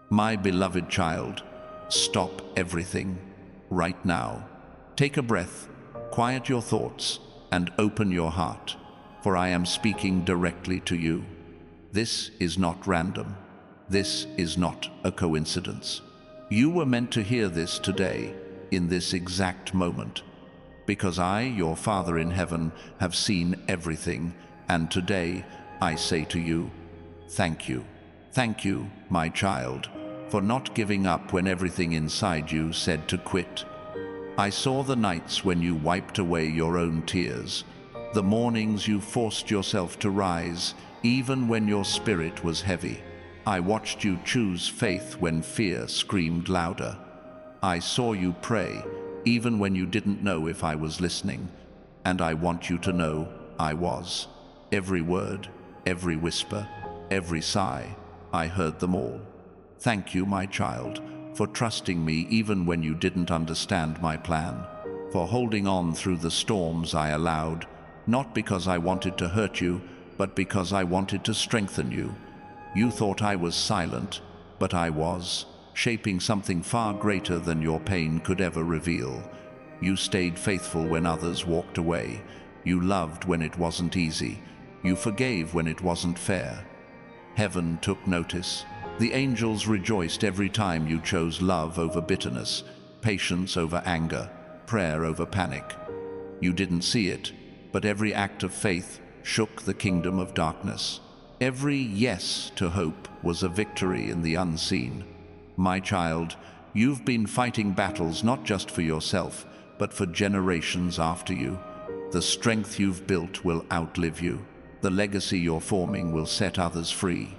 My beloved child, stop everything right now. Take a breath, quiet your thoughts, and open your heart, for I am speaking directly to you. This is not random. This is not a coincidence. You were meant to hear this today, in this exact moment, because I, your Father in heaven, have seen everything, and today I say to you, thank you. Thank you, my child, for not giving up when everything inside you said to quit. I saw the nights when you wiped away your own tears, the mornings you forced yourself to rise, even when your spirit was heavy. I watched you choose faith when fear screamed louder. I saw you pray, even when you didn't know if I was listening, and I want you to know I was. Every word, every whisper, every sigh, I heard them all. Thank you, my child, for trusting me even when you didn't understand my plan, for holding on through the storms I allowed, not because I wanted to hurt you, but because I wanted to strengthen you. You thought I was silent, but I was, shaping something far greater than your pain could ever reveal. You stayed faithful when others walked away. You loved when it wasn't easy. You forgave when it wasn't fair. Heaven took notice. The angels rejoiced every time you chose love over bitterness, patience over anger, prayer over panic. You didn't see it, but every act of faith shook the kingdom of darkness. Every yes to hope was a victory in the unseen. My child, you've been fighting battles not just for yourself, but for generations after you. The strength you've built will outlive you. The legacy you're forming will set others free.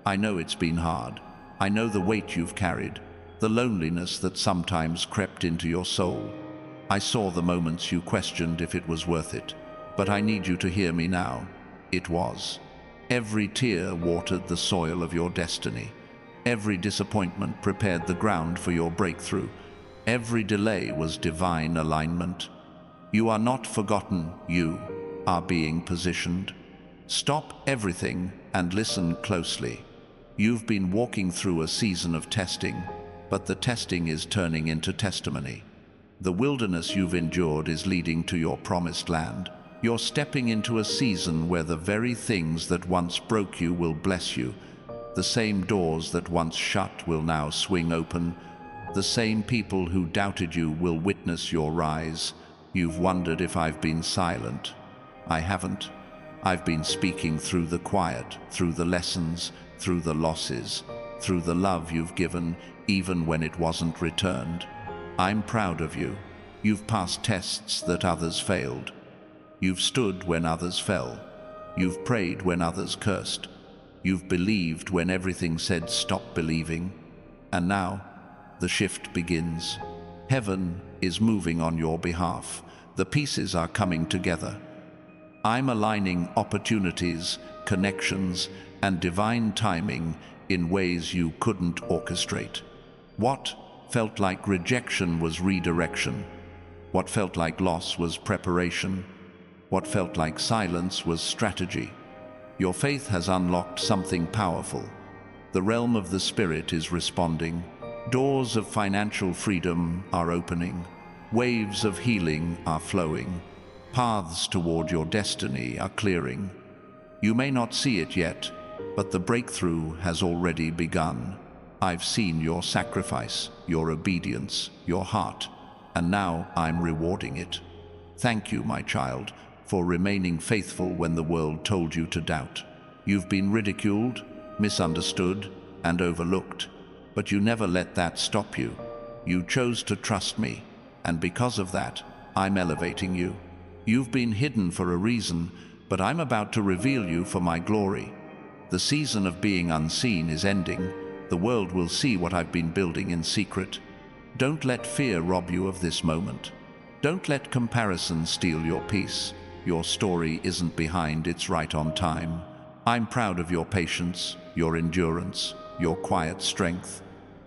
I know it's been hard. I know the weight you've carried, the loneliness that sometimes crept into your soul. I saw the moments you questioned if it was worth it, but I need you to hear me now. It was. Every tear watered the soil of your destiny. Every disappointment prepared the ground for your breakthrough. Every delay was divine alignment. You are not forgotten, you are being positioned. Stop everything and listen closely. You've been walking through a season of testing, but the testing is turning into testimony. The wilderness you've endured is leading to your promised land. You're stepping into a season where the very things that once broke you will bless you. The same doors that once shut will now swing open. The same people who doubted you will witness your rise. You've wondered if I've been silent. I haven't. I've been speaking through the quiet, through the lessons, through the losses, through the love you've given, even when it wasn't returned. I'm proud of you. You've passed tests that others failed. You've stood when others fell. You've prayed when others cursed. You've believed when everything said stop believing. And now, the shift begins. Heaven is moving on your behalf. The pieces are coming together. I'm aligning opportunities, connections, and divine timing in ways you couldn't orchestrate. What felt like rejection was redirection. What felt like loss was preparation. What felt like silence was strategy. Your faith has unlocked something powerful. The realm of the Spirit is responding. Doors of financial freedom are opening. Waves of healing are flowing. Paths toward your destiny are clearing. You may not see it yet, but the breakthrough has already begun. I've seen your sacrifice, your obedience, your heart, and now I'm rewarding it. Thank you, my child, for remaining faithful when the world told you to doubt. You've been ridiculed, misunderstood, and overlooked, but you never let that stop you. You chose to trust me, and because of that, I'm elevating you. You've been hidden for a reason, but I'm about to reveal you for my glory. The season of being unseen is ending. The world will see what I've been building in secret. Don't let fear rob you of this moment. Don't let comparison steal your peace. Your story isn't behind, it's right on time. I'm proud of your patience, your endurance, your quiet strength.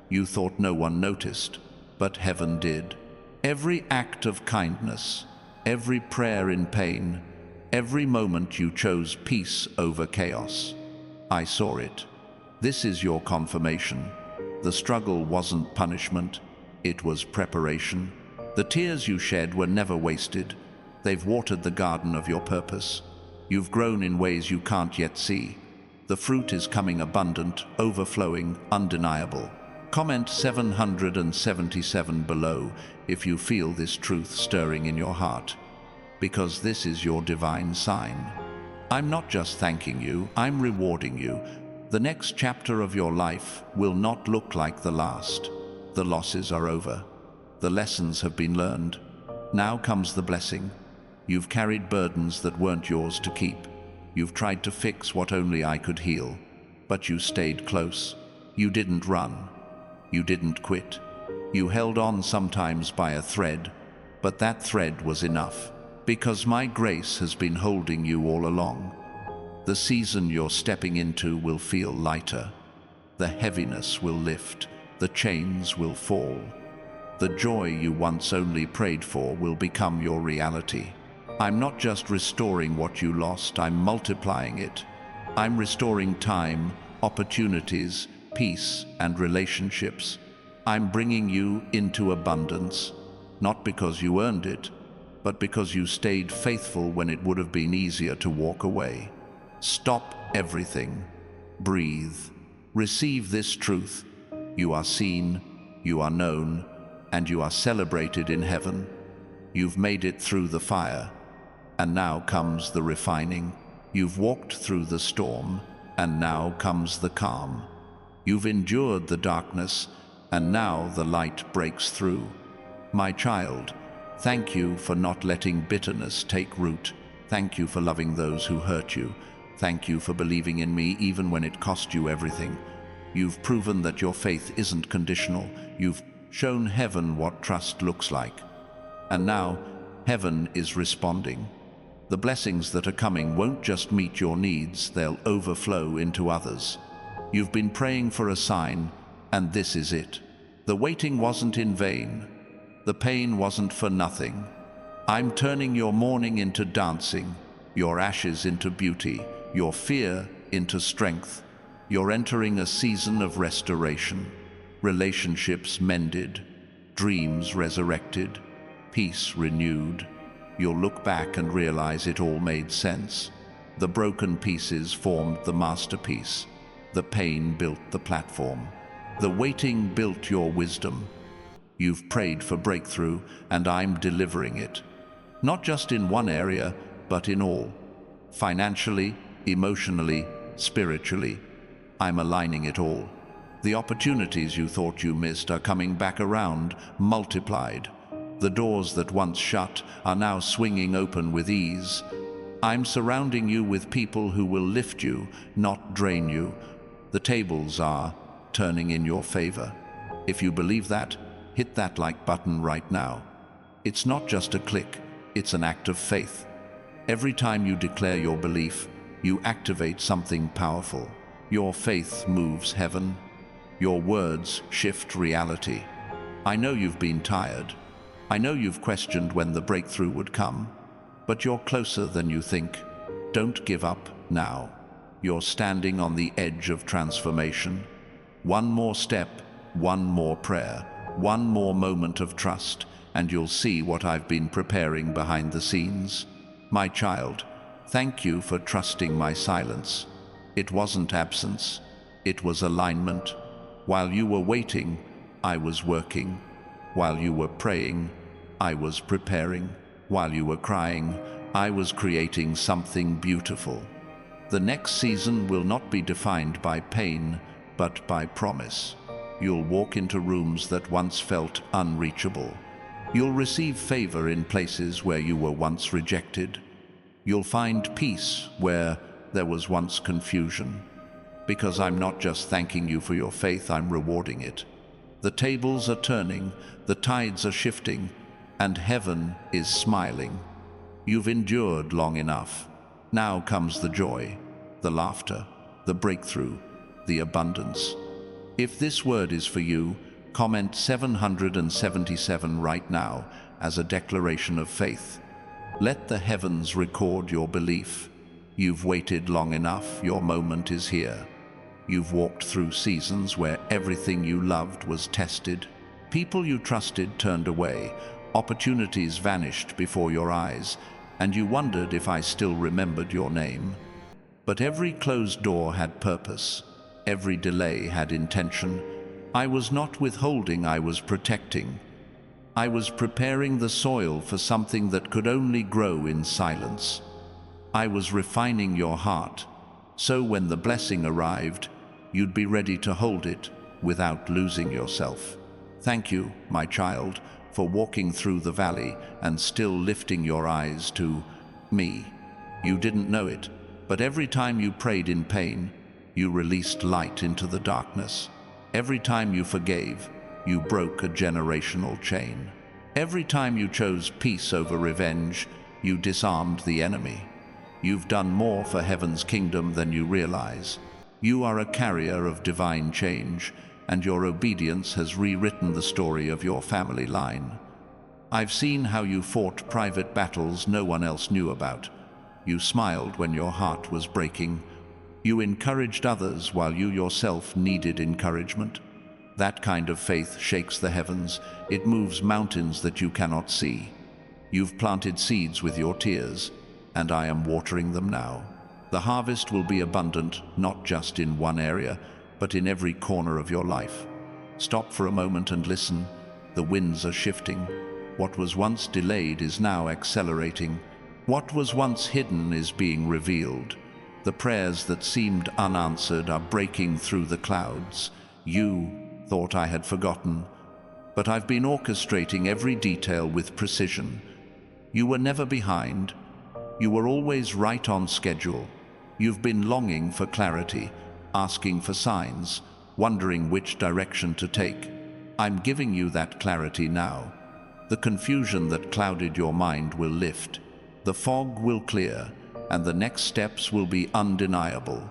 You thought no one noticed, but heaven did. Every act of kindness, every prayer in pain, every moment you chose peace over chaos. I saw it. This is your confirmation. The struggle wasn't punishment, it was preparation. The tears you shed were never wasted. They've watered the garden of your purpose. You've grown in ways you can't yet see. The fruit is coming abundant, overflowing, undeniable. Comment 777 below if you feel this truth stirring in your heart, because this is your divine sign. I'm not just thanking you, I'm rewarding you. The next chapter of your life will not look like the last. The losses are over. The lessons have been learned. Now comes the blessing. You've carried burdens that weren't yours to keep. You've tried to fix what only I could heal. But you stayed close. You didn't run. You didn't quit. You held on sometimes by a thread, but that thread was enough, because my grace has been holding you all along. The season you're stepping into will feel lighter. The heaviness will lift. The chains will fall. The joy you once only prayed for will become your reality. I'm not just restoring what you lost, I'm multiplying it. I'm restoring time, opportunities, peace, and relationships. I'm bringing you into abundance, not because you earned it, but because you stayed faithful when it would have been easier to walk away. Stop everything. Breathe. Receive this truth. You are seen, you are known, and you are celebrated in heaven. You've made it through the fire, and now comes the refining. You've walked through the storm, and now comes the calm. You've endured the darkness, and now the light breaks through. My child, thank you for not letting bitterness take root. Thank you for loving those who hurt you. Thank you for believing in me even when it cost you everything. You've proven that your faith isn't conditional. You've shown heaven what trust looks like. And now, heaven is responding. The blessings that are coming won't just meet your needs, they'll overflow into others. You've been praying for a sign, and this is it. The waiting wasn't in vain. The pain wasn't for nothing. I'm turning your mourning into dancing, your ashes into beauty, your fear into strength. You're entering a season of restoration. Relationships mended, dreams resurrected, peace renewed. You'll look back and realize it all made sense. The broken pieces formed the masterpiece. The pain built the platform. The waiting built your wisdom. You've prayed for breakthrough, and I'm delivering it. Not just in one area, but in all. Financially, emotionally, spiritually. I'm aligning it all. The opportunities you thought you missed are coming back around, multiplied. The doors that once shut are now swinging open with ease. I'm surrounding you with people who will lift you, not drain you. The tables are turning in your favor. If you believe that, hit that like button right now. It's not just a click, it's an act of faith. Every time you declare your belief, you activate something powerful. Your faith moves heaven. Your words shift reality. I know you've been tired. I know you've questioned when the breakthrough would come, but you're closer than you think. Don't give up now. You're standing on the edge of transformation. One more step, one more prayer, one more moment of trust, and you'll see what I've been preparing behind the scenes. My child, thank you for trusting my silence. It wasn't absence, it was alignment. While you were waiting, I was working. While you were praying, I was preparing. While you were crying, I was creating something beautiful. The next season will not be defined by pain, but by promise. You'll walk into rooms that once felt unreachable. You'll receive favor in places where you were once rejected. You'll find peace where there was once confusion. Because I'm not just thanking you for your faith, I'm rewarding it. The tables are turning, the tides are shifting, and heaven is smiling. You've endured long enough. Now comes the joy, the laughter, the breakthrough, the abundance. If this word is for you, comment 777 right now as a declaration of faith. Let the heavens record your belief. You've waited long enough, your moment is here. You've walked through seasons where everything you loved was tested. People you trusted turned away, opportunities vanished before your eyes, and you wondered if I still remembered your name. But every closed door had purpose. Every delay had intention. I was not withholding, I was protecting. I was preparing the soil for something that could only grow in silence. I was refining your heart, so when the blessing arrived, you'd be ready to hold it without losing yourself. Thank you, my child, for walking through the valley and still lifting your eyes to me. You didn't know it, but every time you prayed in pain, you released light into the darkness. Every time you forgave, you broke a generational chain. Every time you chose peace over revenge, you disarmed the enemy. You've done more for heaven's kingdom than you realize. You are a carrier of divine change, and your obedience has rewritten the story of your family line. I've seen how you fought private battles no one else knew about. You smiled when your heart was breaking. You encouraged others while you yourself needed encouragement. That kind of faith shakes the heavens. It moves mountains that you cannot see. You've planted seeds with your tears, and I am watering them now. The harvest will be abundant, not just in one area, but in every corner of your life. Stop for a moment and listen. The winds are shifting. What was once delayed is now accelerating. What was once hidden is being revealed. The prayers that seemed unanswered are breaking through the clouds. You thought I had forgotten, but I've been orchestrating every detail with precision. You were never behind. You were always right on schedule. You've been longing for clarity, asking for signs, wondering which direction to take. I'm giving you that clarity now. The confusion that clouded your mind will lift. The fog will clear, and the next steps will be undeniable.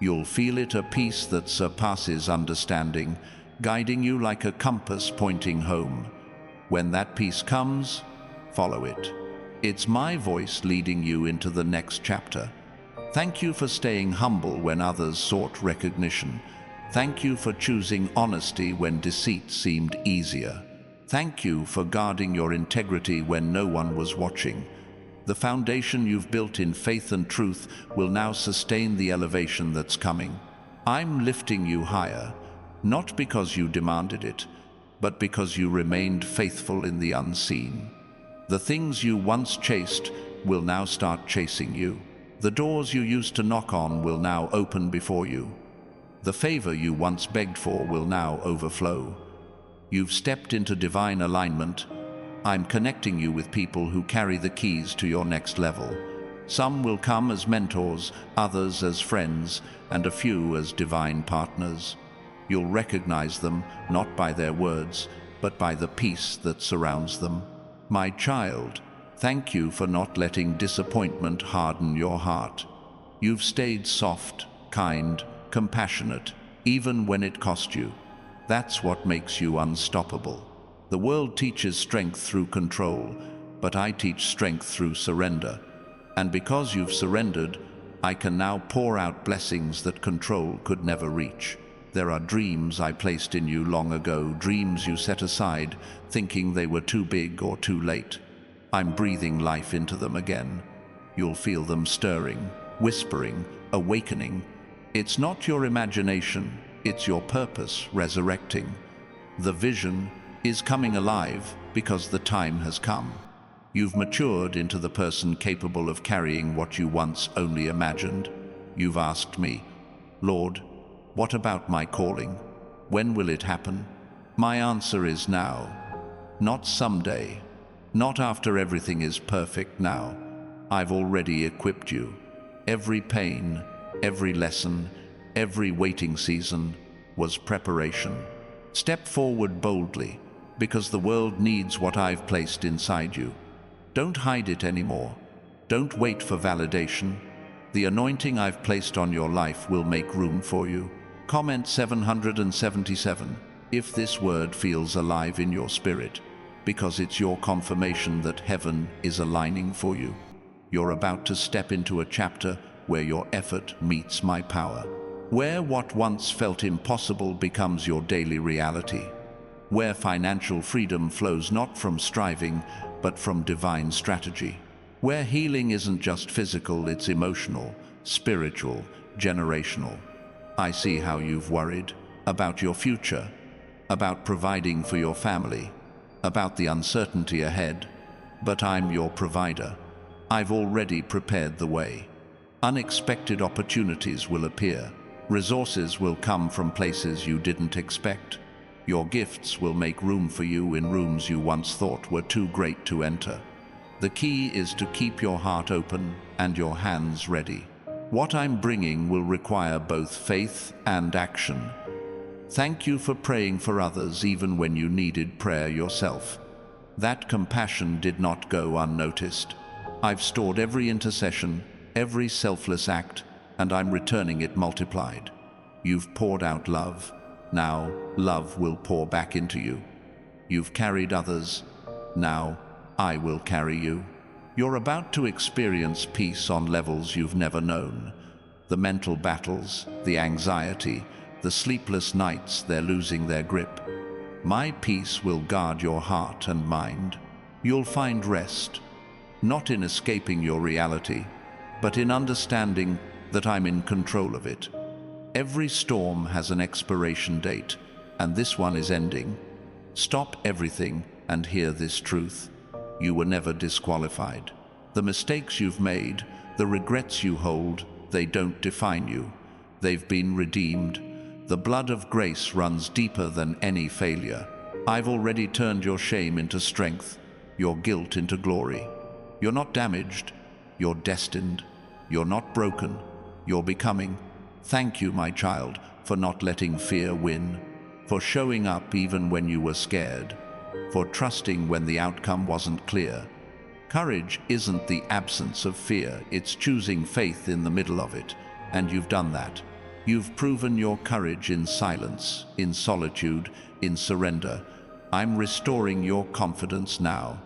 You'll feel it, a peace that surpasses understanding, guiding you like a compass pointing home. When that peace comes, follow it. It's my voice leading you into the next chapter. Thank you for staying humble when others sought recognition. Thank you for choosing honesty when deceit seemed easier. Thank you for guarding your integrity when no one was watching. The foundation you've built in faith and truth will now sustain the elevation that's coming. I'm lifting you higher, not because you demanded it, but because you remained faithful in the unseen. The things you once chased will now start chasing you. The doors you used to knock on will now open before you. The favor you once begged for will now overflow. You've stepped into divine alignment. I'm connecting you with people who carry the keys to your next level. Some will come as mentors, others as friends, and a few as divine partners. You'll recognize them not by their words, but by the peace that surrounds them. My child, thank you for not letting disappointment harden your heart. You've stayed soft, kind, compassionate, even when it cost you. That's what makes you unstoppable. The world teaches strength through control, but I teach strength through surrender. And because you've surrendered, I can now pour out blessings that control could never reach. There are dreams I placed in you long ago, dreams you set aside, thinking they were too big or too late. I'm breathing life into them again. You'll feel them stirring, whispering, awakening. It's not your imagination, it's your purpose resurrecting. The vision is coming alive because the time has come. You've matured into the person capable of carrying what you once only imagined. You've asked me, Lord, what about my calling? When will it happen? My answer is now. Not someday. Not after everything is perfect now. I've already equipped you. Every pain, every lesson, every waiting season was preparation. Step forward boldly, because the world needs what I've placed inside you. Don't hide it anymore. Don't wait for validation. The anointing I've placed on your life will make room for you. Comment 777 if this word feels alive in your spirit, because it's your confirmation that heaven is aligning for you. You're about to step into a chapter where your effort meets my power. where what once felt impossible becomes your daily reality, where financial freedom flows not from striving, but from divine strategy, where healing isn't just physical, it's emotional, spiritual, generational. I see how you've worried about your future, about providing for your family, about the uncertainty ahead, but I'm your provider. I've already prepared the way. Unexpected opportunities will appear. Resources will come from places you didn't expect. Your gifts will make room for you in rooms you once thought were too great to enter. The key is to keep your heart open and your hands ready. What I'm bringing will require both faith and action. Thank you for praying for others even when you needed prayer yourself. That compassion did not go unnoticed. I've stored every intercession, every selfless act, and I'm returning it multiplied. You've poured out love. Now, love will pour back into you. You've carried others. Now, I will carry you. You're about to experience peace on levels you've never known. The mental battles, the anxiety, the sleepless nights, they're losing their grip. My peace will guard your heart and mind. You'll find rest, not in escaping your reality, but in understanding that I'm in control of it. Every storm has an expiration date, and this one is ending. Stop everything and hear this truth. You were never disqualified. The mistakes you've made, the regrets you hold, they don't define you. They've been redeemed. The blood of grace runs deeper than any failure. I've already turned your shame into strength, your guilt into glory. You're not damaged. You're destined. You're not broken. You're becoming. Thank you, my child, for not letting fear win, for showing up even when you were scared, for trusting when the outcome wasn't clear. Courage isn't the absence of fear, it's choosing faith in the middle of it, and you've done that. You've proven your courage in silence, in solitude, in surrender. I'm restoring your confidence now.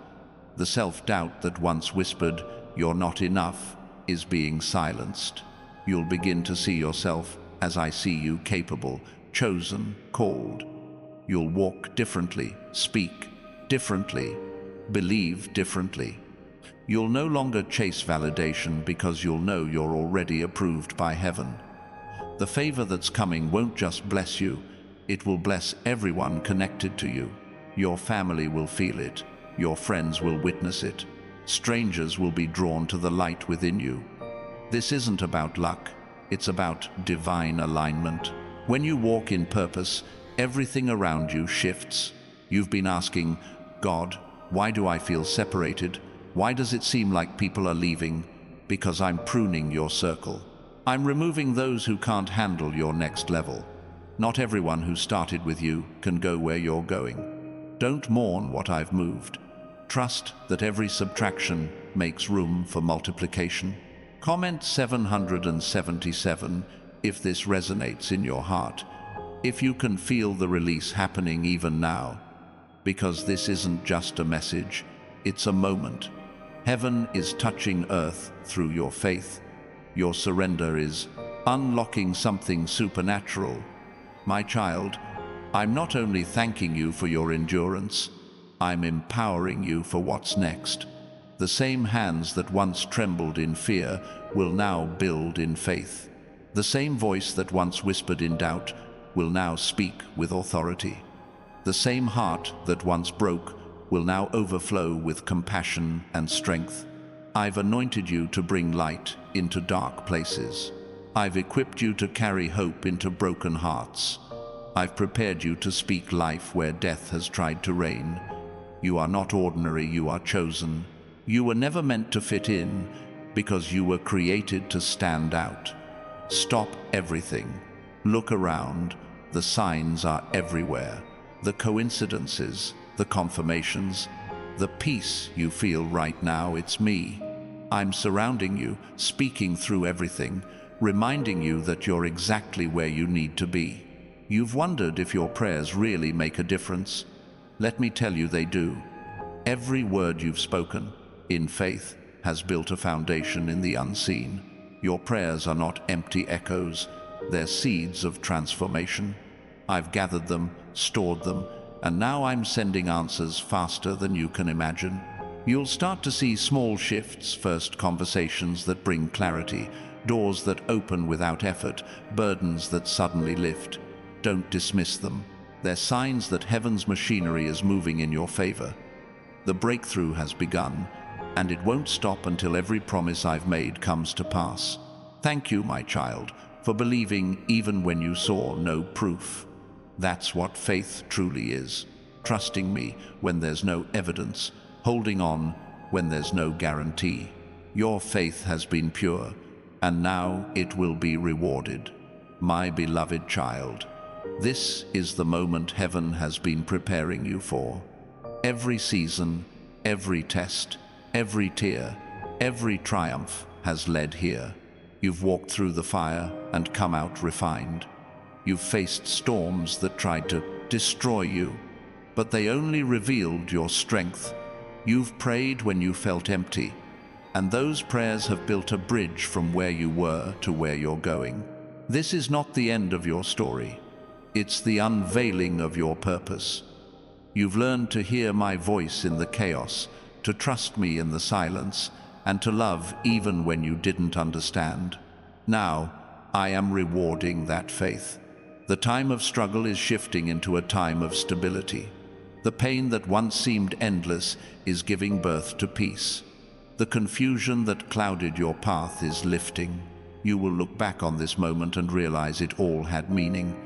The self-doubt that once whispered, "You're not enough," is being silenced. You'll begin to see yourself as I see you, capable, chosen, called. You'll walk differently, speak differently, believe differently. You'll no longer chase validation because you'll know you're already approved by heaven. The favor that's coming won't just bless you, it will bless everyone connected to you. Your family will feel it, your friends will witness it, strangers will be drawn to the light within you. This isn't about luck, it's about divine alignment. When you walk in purpose, everything around you shifts. You've been asking, God, why do I feel separated? Why does it seem like people are leaving? Because I'm pruning your circle. I'm removing those who can't handle your next level. Not everyone who started with you can go where you're going. Don't mourn what I've moved. Trust that every subtraction makes room for multiplication. Comment 777 if this resonates in your heart, if you can feel the release happening even now. Because this isn't just a message, it's a moment. Heaven is touching earth through your faith. Your surrender is unlocking something supernatural. My child, I'm not only thanking you for your endurance, I'm empowering you for what's next. The same hands that once trembled in fear will now build in faith. The same voice that once whispered in doubt will now speak with authority. The same heart that once broke will now overflow with compassion and strength. I've anointed you to bring light into dark places. I've equipped you to carry hope into broken hearts. I've prepared you to speak life where death has tried to reign. You are not ordinary, you are chosen. You were never meant to fit in, because you were created to stand out. Stop everything. Look around. The signs are everywhere. The coincidences, the confirmations, the peace you feel right now, it's me. I'm surrounding you, speaking through everything, reminding you that you're exactly where you need to be. You've wondered if your prayers really make a difference. Let me tell you they do. Every word you've spoken, in faith, has built a foundation in the unseen. Your prayers are not empty echoes. They're seeds of transformation. I've gathered them, stored them, and now I'm sending answers faster than you can imagine. You'll start to see small shifts, first conversations that bring clarity, doors that open without effort, burdens that suddenly lift. Don't dismiss them. They're signs that heaven's machinery is moving in your favor. The breakthrough has begun, and it won't stop until every promise I've made comes to pass. Thank you, my child, for believing even when you saw no proof. That's what faith truly is. Trusting me when there's no evidence, holding on when there's no guarantee. Your faith has been pure, and now it will be rewarded. My beloved child, this is the moment heaven has been preparing you for. Every season, every test, every tear, every triumph has led here. You've walked through the fire and come out refined. You've faced storms that tried to destroy you, but they only revealed your strength. You've prayed when you felt empty, and those prayers have built a bridge from where you were to where you're going. This is not the end of your story. It's the unveiling of your purpose. You've learned to hear my voice in the chaos, to trust me in the silence, and to love even when you didn't understand. Now, I am rewarding that faith. The time of struggle is shifting into a time of stability. The pain that once seemed endless is giving birth to peace. The confusion that clouded your path is lifting. You will look back on this moment and realize it all had meaning.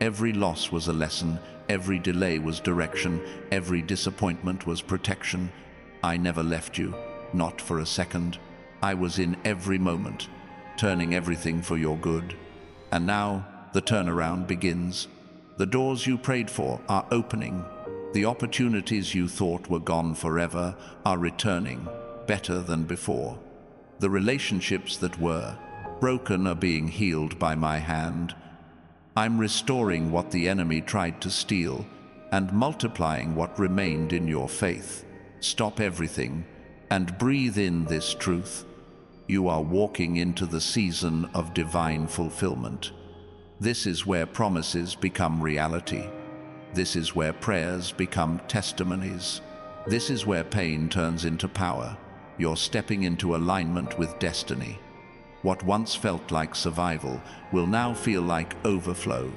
Every loss was a lesson, every delay was direction, every disappointment was protection. I never left you, not for a second. I was in every moment, turning everything for your good. And now, the turnaround begins. The doors you prayed for are opening. The opportunities you thought were gone forever are returning, better than before. The relationships that were broken are being healed by my hand. I'm restoring what the enemy tried to steal and multiplying what remained in your faith. Stop everything and breathe in this truth. You are walking into the season of divine fulfillment. This is where promises become reality. This is where prayers become testimonies. This is where pain turns into power. You're stepping into alignment with destiny. What once felt like survival will now feel like overflow.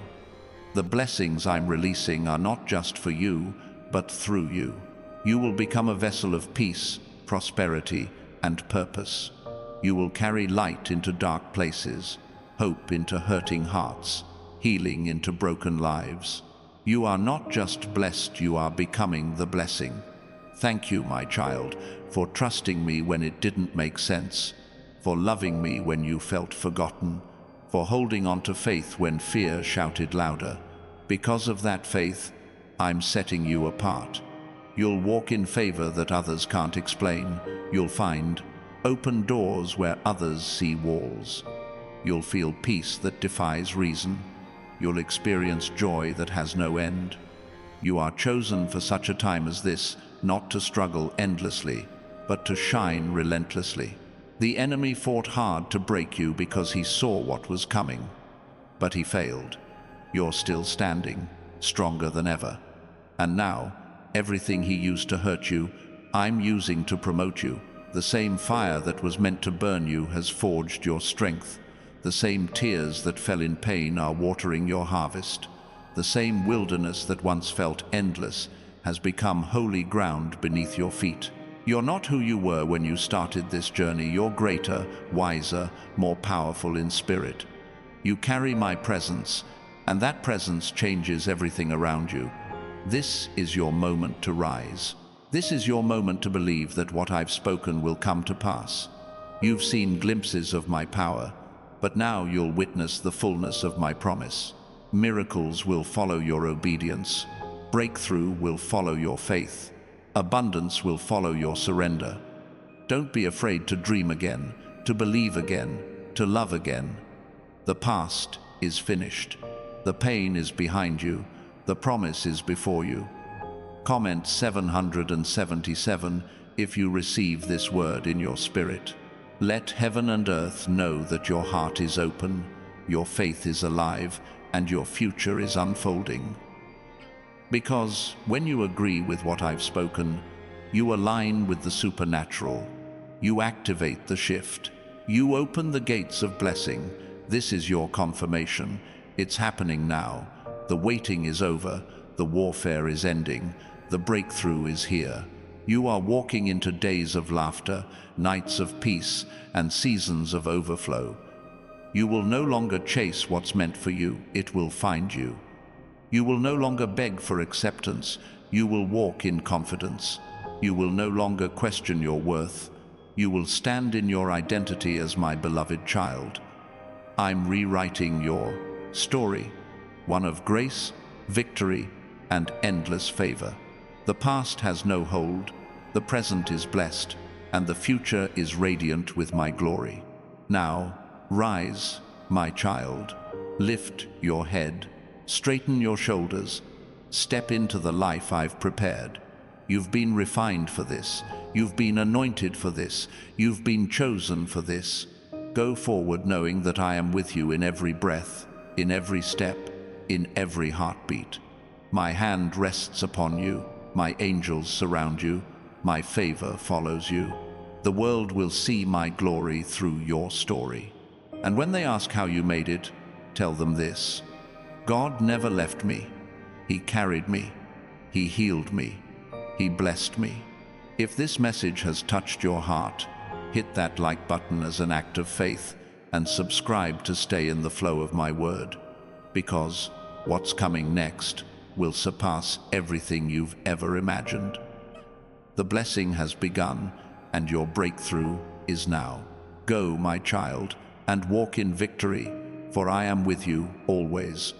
The blessings I'm releasing are not just for you, but through you. You will become a vessel of peace, prosperity, and purpose. You will carry light into dark places, hope into hurting hearts, healing into broken lives. You are not just blessed, you are becoming the blessing. Thank you, my child, for trusting me when it didn't make sense, for loving me when you felt forgotten, for holding on to faith when fear shouted louder. Because of that faith, I'm setting you apart. You'll walk in favor that others can't explain. You'll find open doors where others see walls. You'll feel peace that defies reason. You'll experience joy that has no end. You are chosen for such a time as this, not to struggle endlessly, but to shine relentlessly. The enemy fought hard to break you because he saw what was coming, but he failed. You're still standing, stronger than ever. And now, everything he used to hurt you, I'm using to promote you. The same fire that was meant to burn you has forged your strength. The same tears that fell in pain are watering your harvest. The same wilderness that once felt endless has become holy ground beneath your feet. You're not who you were when you started this journey. You're greater, wiser, more powerful in spirit. You carry my presence, and that presence changes everything around you. This is your moment to rise. This is your moment to believe that what I've spoken will come to pass. You've seen glimpses of my power, but now you'll witness the fullness of my promise. Miracles will follow your obedience. Breakthrough will follow your faith. Abundance will follow your surrender. Don't be afraid to dream again, to believe again, to love again. The past is finished. The pain is behind you. The promise is before you. Comment 777 if you receive this word in your spirit. Let heaven and earth know that your heart is open. your faith is alive, and your future is unfolding. Because when you agree with what I've spoken, you align with the supernatural. You activate the shift. You open the gates of blessing. This is your confirmation. It's happening now. The waiting is over. The warfare is ending. The breakthrough is here. You are walking into days of laughter, nights of peace, and seasons of overflow. You will no longer chase what's meant for you. It will find you. You will no longer beg for acceptance. You will walk in confidence. You will no longer question your worth. You will stand in your identity as my beloved child. I'm rewriting your story, one of grace, victory, and endless favor. The past has no hold, the present is blessed, and the future is radiant with my glory. Now, rise, my child. Lift your head. Straighten your shoulders. Step into the life I've prepared. You've been refined for this. You've been anointed for this. You've been chosen for this. Go forward knowing that I am with you in every breath, in every step, in every heartbeat. My hand rests upon you. My angels surround you. My favor follows you. The world will see my glory through your story. And when they ask how you made it, tell them this: God never left me. He carried me. He healed me. He blessed me. If this message has touched your heart, hit that like button as an act of faith and subscribe to stay in the flow of my word, because what's coming next will surpass everything you've ever imagined. The blessing has begun, and your breakthrough is now. Go, my child, and walk in victory, for I am with you always.